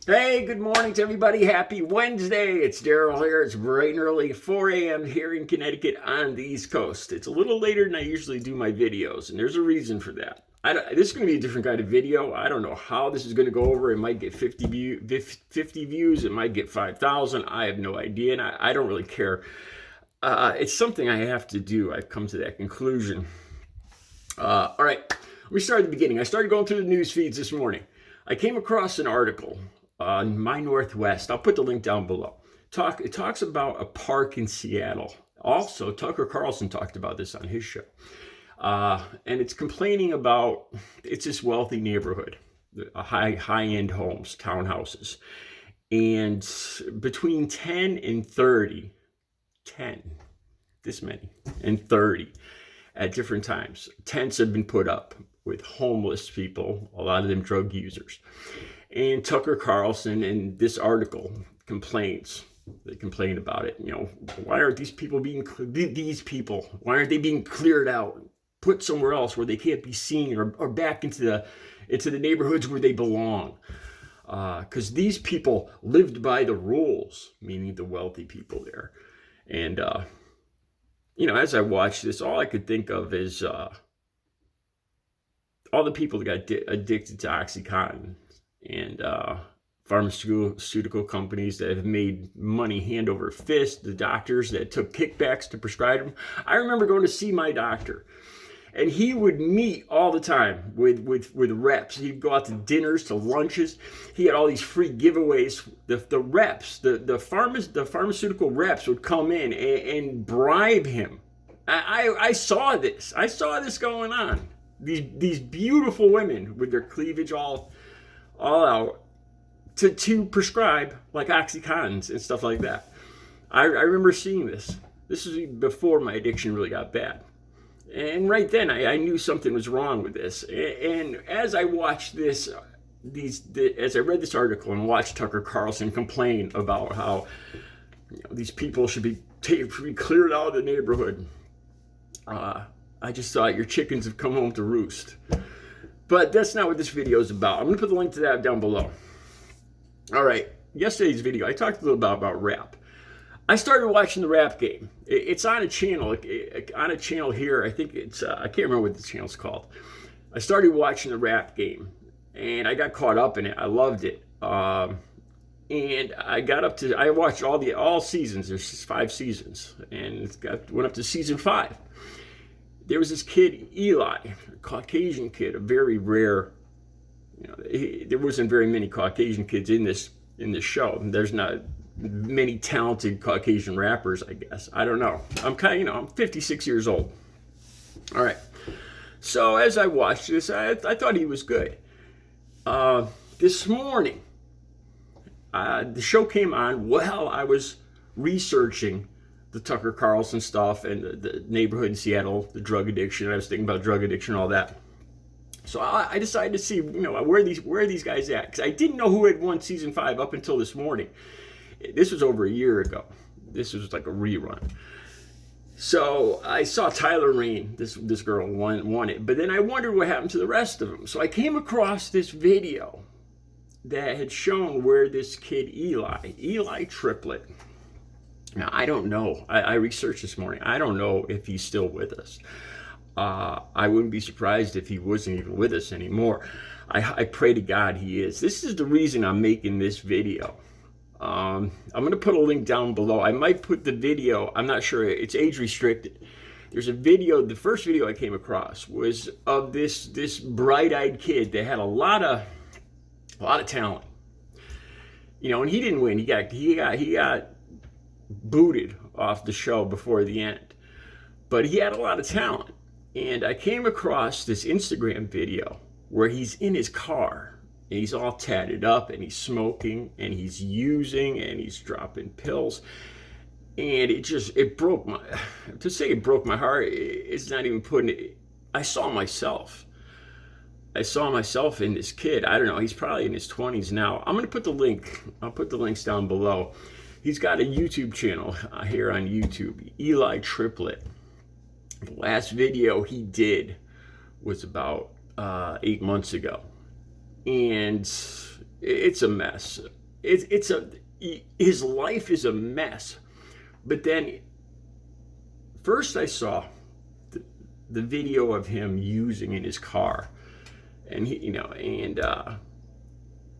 Hey, good morning to everybody. Happy Wednesday. It's Daryl here. It's bright and early, 4 a.m. here in Connecticut on the East Coast. It's a little later than I usually do my videos, and there's a reason for that. This is going to be a different kind of video. I don't know how this is going to go over. It might get 50 views. It might get 5,000. I have no idea, and I don't really care. It's something I have to do. I've come to that conclusion. All right, let me start at the beginning. I started going through the news feeds this morning. I came across an article on My Northwest. I'll put the link down below. It talks about a park in Seattle. Also, Tucker Carlson talked about this on his show. And it's complaining about, it's this wealthy neighborhood, high-end homes, townhouses. And between 10 and 30, 10, this many, and 30 at different times, tents have been put up with homeless people, a lot of them drug users. And Tucker Carlson in this article complains. They complain about it. You know, why aren't these people why aren't they being cleared out, put somewhere else where they can't be seen, or back into the neighborhoods where they belong? Because these people lived by the rules, meaning the wealthy people there. And as I watched this, all I could think of is all the people that got addicted to OxyContin and pharmaceutical companies that have made money hand over fist, the doctors that took kickbacks to prescribe them. I remember going to see my doctor, and he would meet all the time with reps. He'd go out to dinners, to lunches. He had all these free giveaways. The pharmaceutical reps would come in and bribe him. I saw this. I saw this going on. These beautiful women with their cleavage all out to prescribe like OxyContins and stuff like that. I remember seeing this. This was before my addiction really got bad. And right then I knew something was wrong with this. And as I watched as I read this article and watched Tucker Carlson complain about how these people should be cleared out of the neighborhood, I just thought your chickens have come home to roost. But that's not what this video is about. I'm going to put the link to that down below. All right, yesterday's video, I talked a little about rap. I started watching the rap game. It's on a channel here. I think it's, I can't remember what the channel's called. I started watching the rap game, and I got caught up in it. I loved it. And I watched all seasons. There's 5 seasons, and went up to season 5. There was this kid, Eli, a Caucasian kid, a very rare, there wasn't very many Caucasian kids in this show. There's not many talented Caucasian rappers, I guess. I don't know. I'm 56 years old. All right. So as I watched this, I thought he was good. This morning, the show came on while I was researching the Tucker Carlson stuff and the neighborhood in Seattle, the drug addiction. I was thinking about drug addiction and all that. So I decided to see, where are these guys at? Because I didn't know who had won season 5 up until this morning. This was over a year ago. This was like a rerun. So I saw Tyler Rain, this girl won it. But then I wondered what happened to the rest of them. So I came across this video that had shown where this kid Eli Triplett. Now, I don't know. I researched this morning. I don't know if he's still with us. I wouldn't be surprised if he wasn't even with us anymore. I pray to God he is. This is the reason I'm making this video. I'm going to put a link down below. I might put the video. I'm not sure. It's age restricted. There's a video. The first video I came across was of this bright-eyed kid that had a lot of talent. And he didn't win. He got booted off the show before the end, but he had a lot of talent. And I came across this Instagram video where he's in his car and he's all tatted up and he's smoking and he's using and he's dropping pills, and it broke my heart. It's not even putting it. I saw myself in this kid. I don't know, he's probably in his 20s now. I'm going to put the link. I'll put the links down below. He's got a YouTube channel here on YouTube, Eli Triplett. The last video he did was about 8 months ago. And It's a mess. His life is a mess. But then first I saw the video of him using in his car, and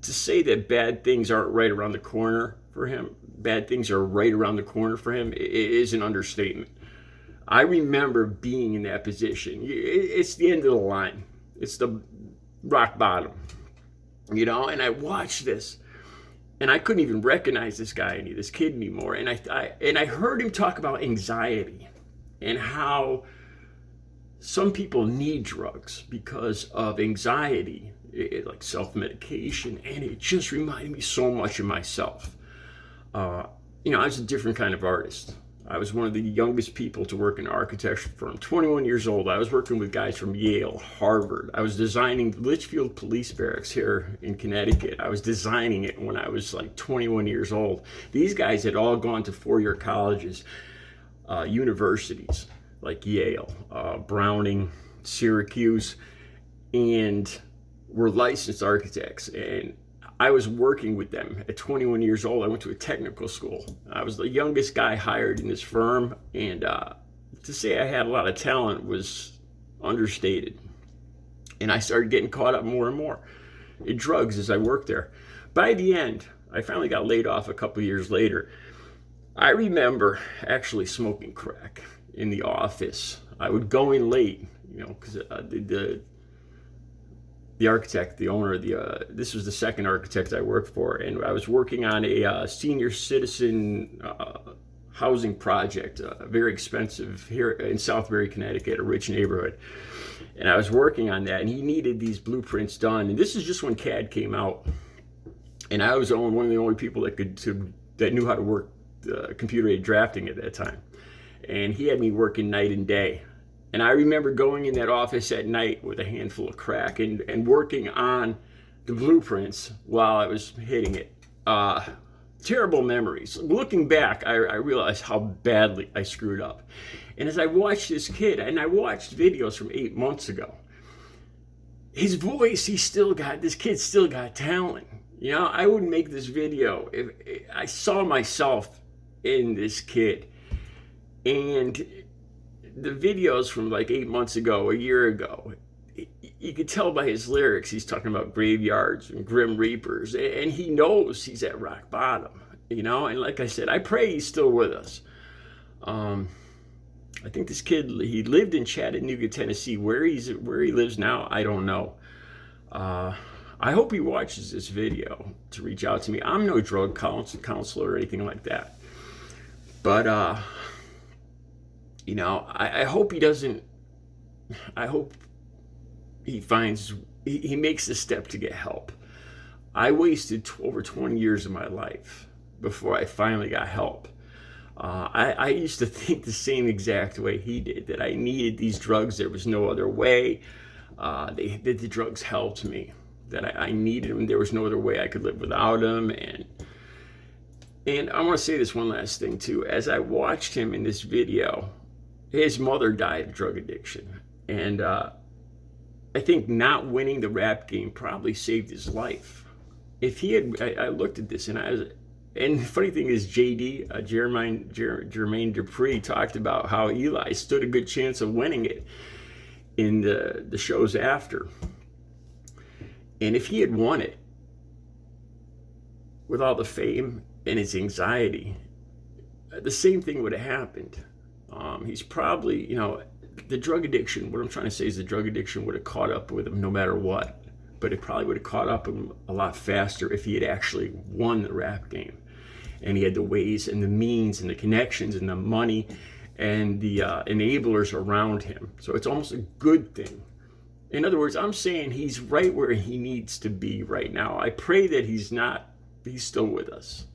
to say that bad things aren't right around the corner for him, bad things are right around the corner for him, is an understatement. I remember being in that position. It's the end of the line. It's the rock bottom, and I watched this, and I couldn't even recognize this kid anymore. And I heard him talk about anxiety and how some people need drugs because of anxiety, like self-medication, and it just reminded me so much of myself. I was a different kind of artist. I was one of the youngest people to work in an architecture firm, 21 years old. I was working with guys from Yale, Harvard. I was designing Litchfield Police Barracks here in Connecticut. I was designing it when I was like 21 years old. These guys had all gone to four-year colleges, universities like Yale, Browning, Syracuse, and were licensed architects. And I was working with them at 21 years old. I went to a technical school. I was the youngest guy hired in this firm, and to say I had a lot of talent was understated. And I started getting caught up more and more in drugs as I worked there. By the end, I finally got laid off a couple years later. I remember actually smoking crack in the office. I would go in late, because the architect, the owner of this was the second architect I worked for, and I was working on a senior citizen housing project, very expensive here in Southbury, Connecticut, a rich neighborhood. And I was working on that, and he needed these blueprints done. And this is just when CAD came out, and I was one of the only people that knew how to work computer-aided drafting at that time. And he had me working night and day. And I remember going in that office at night with a handful of crack and working on the blueprints while I was hitting it. Terrible memories. Looking back, I realized how badly I screwed up. And as I watched this kid, and I watched videos from 8 months ago, his voice, this kid still got talent. I wouldn't make this video if I saw myself in this kid. And the videos from like 8 months ago, a year ago, you could tell by his lyrics, he's talking about graveyards and grim reapers, and he knows he's at rock bottom, and like I said, I pray he's still with us. I think this kid, he lived in Chattanooga, Tennessee. Where he lives now, I don't know. I hope he watches this video to reach out to me. I'm no drug counselor or anything like that, but I hope he doesn't. I hope he makes the step to get help. I wasted over 20 years of my life before I finally got help. I used to think the same exact way he did, that I needed these drugs. There was no other way. The drugs helped me, that I needed them. There was no other way I could live without them. And I want to say this one last thing too. As I watched him in this video, his mother died of drug addiction. And I think not winning the rap game probably saved his life. If he had, I looked at this, and the funny thing is, Jermaine Dupri talked about how Eli stood a good chance of winning it in the shows after. And if he had won it, with all the fame and his anxiety, the same thing would have happened. He's probably, the drug addiction, what I'm trying to say is the drug addiction would have caught up with him no matter what. But it probably would have caught up with him a lot faster if he had actually won the rap game. And he had the ways and the means and the connections and the money and the enablers around him. So it's almost a good thing. In other words, I'm saying he's right where he needs to be right now. I pray that he's still with us.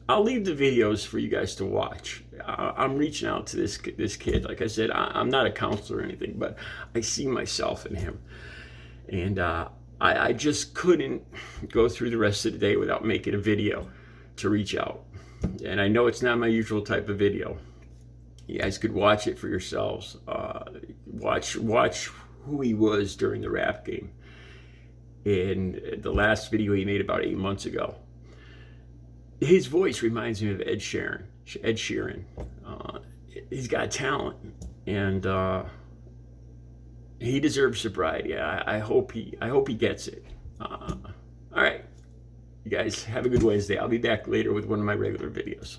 I'll leave the videos for you guys to watch. I'm reaching out to this kid. Like I said, I'm not a counselor or anything, but I see myself in him. And I just couldn't go through the rest of the day without making a video to reach out. And I know it's not my usual type of video. You guys could watch it for yourselves. Watch who he was during the rap game. in the last video he made about 8 months ago. His voice reminds me of Ed Sheeran. He's got talent, and he deserves sobriety. I hope he gets it. All right, you guys have a good Wednesday. I'll be back later with one of my regular videos.